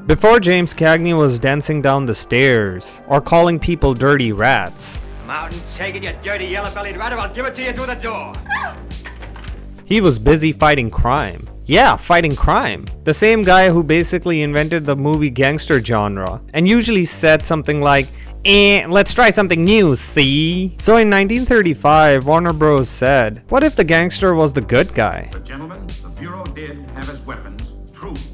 Before James Cagney was dancing down the stairs or calling people dirty rats. Come out and take it, you dirty yellow-bellied rat, or I'll give it to you through the door. He was busy fighting crime. Yeah, fighting crime. The same guy who basically invented the movie gangster genre and usually said something like, let's try something new, see? So in 1935, Warner Bros. Said, what if the gangster was the good guy? But gentlemen, the Bureau did have as weapons truth,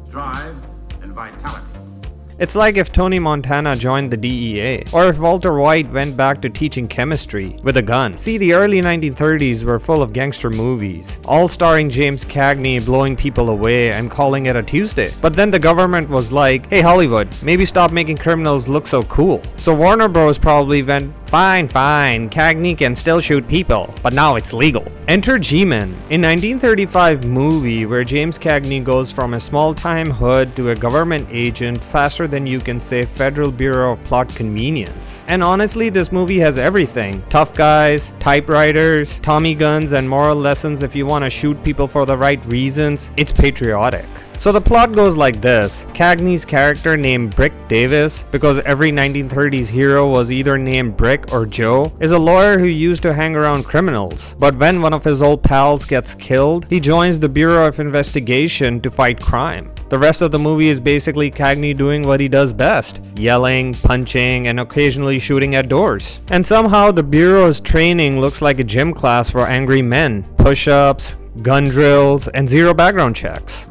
drive, and vitality. It's like if Tony Montana joined the DEA, or if Walter White went back to teaching chemistry with a gun. See, the early 1930s were full of gangster movies, all starring James Cagney blowing people away and calling it a Tuesday. But then the government was like, hey Hollywood, maybe stop making criminals look so cool. So Warner Bros. Probably went, fine, Cagney can still shoot people, but now it's legal. Enter G-Men, a 1935 movie where James Cagney goes from a small-time hood to a government agent faster than you can say Federal Bureau of Plot Convenience. And honestly, this movie has everything. Tough guys, typewriters, Tommy guns, and moral lessons if you want to shoot people for the right reasons. It's patriotic. So the plot goes like this. Cagney's character, named Brick Davis, because every 1930s hero was either named Brick or Joe, is a lawyer who used to hang around criminals. But when one of his old pals gets killed, he joins the Bureau of Investigation to fight crime. The rest of the movie is basically Cagney doing what he does best, yelling, punching, and occasionally shooting at doors. And somehow the Bureau's training looks like a gym class for angry men. Push-ups, gun drills, and zero background checks.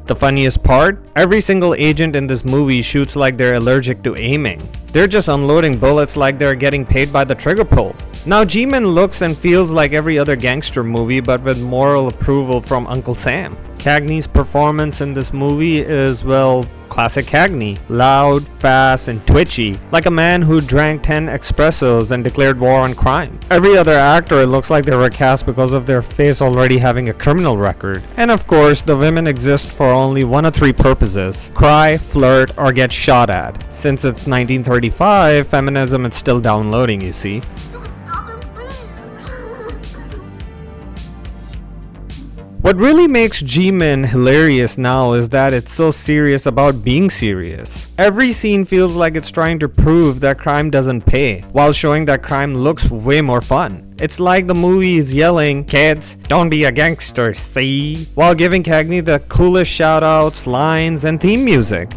The funniest part? Every single agent in this movie shoots like they're allergic to aiming. They're just unloading bullets like they're getting paid by the trigger pull. Now G-Men looks and feels like every other gangster movie, but with moral approval from Uncle Sam. Cagney's performance in this movie is, well, classic Cagney. Loud, fast, and twitchy, like a man who drank 10 espressos and declared war on crime. Every other actor looks like they were cast because of their face already having a criminal record. And of course, the women exist for only one of three purposes: cry, flirt, or get shot at. Since it's 1935, feminism is still downloading, you see. What really makes G-Men hilarious now is that it's so serious about being serious. Every scene feels like it's trying to prove that crime doesn't pay, while showing that crime looks way more fun. It's like the movie is yelling, kids, don't be a gangster, see? While giving Cagney the coolest shoutouts, lines, and theme music.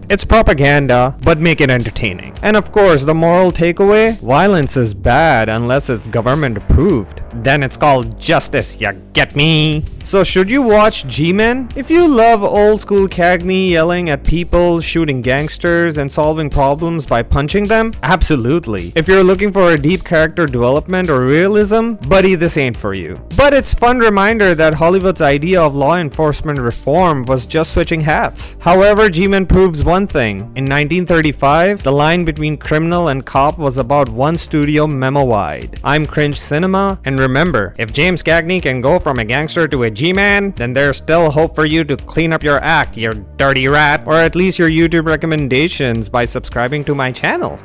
It's propaganda, but make it entertaining. And of course, the moral takeaway? Violence is bad unless it's government approved. Then it's called justice, ya get me? So should you watch G-Men? If you love old school Cagney yelling at people, shooting gangsters, and solving problems by punching them, absolutely. If you're looking for a deep character development or realism, buddy, this ain't for you. But it's a fun reminder that Hollywood's idea of law enforcement reform was just switching hats. However, G-Men proves one thing. In 1935, the line between criminal and cop was about one studio memo wide. I'm Cringe Cinema, and remember, if James Cagney can go from a gangster to a G-Man, then there's still hope for you to clean up your act, you dirty rat, or at least your YouTube recommendations by subscribing to my channel.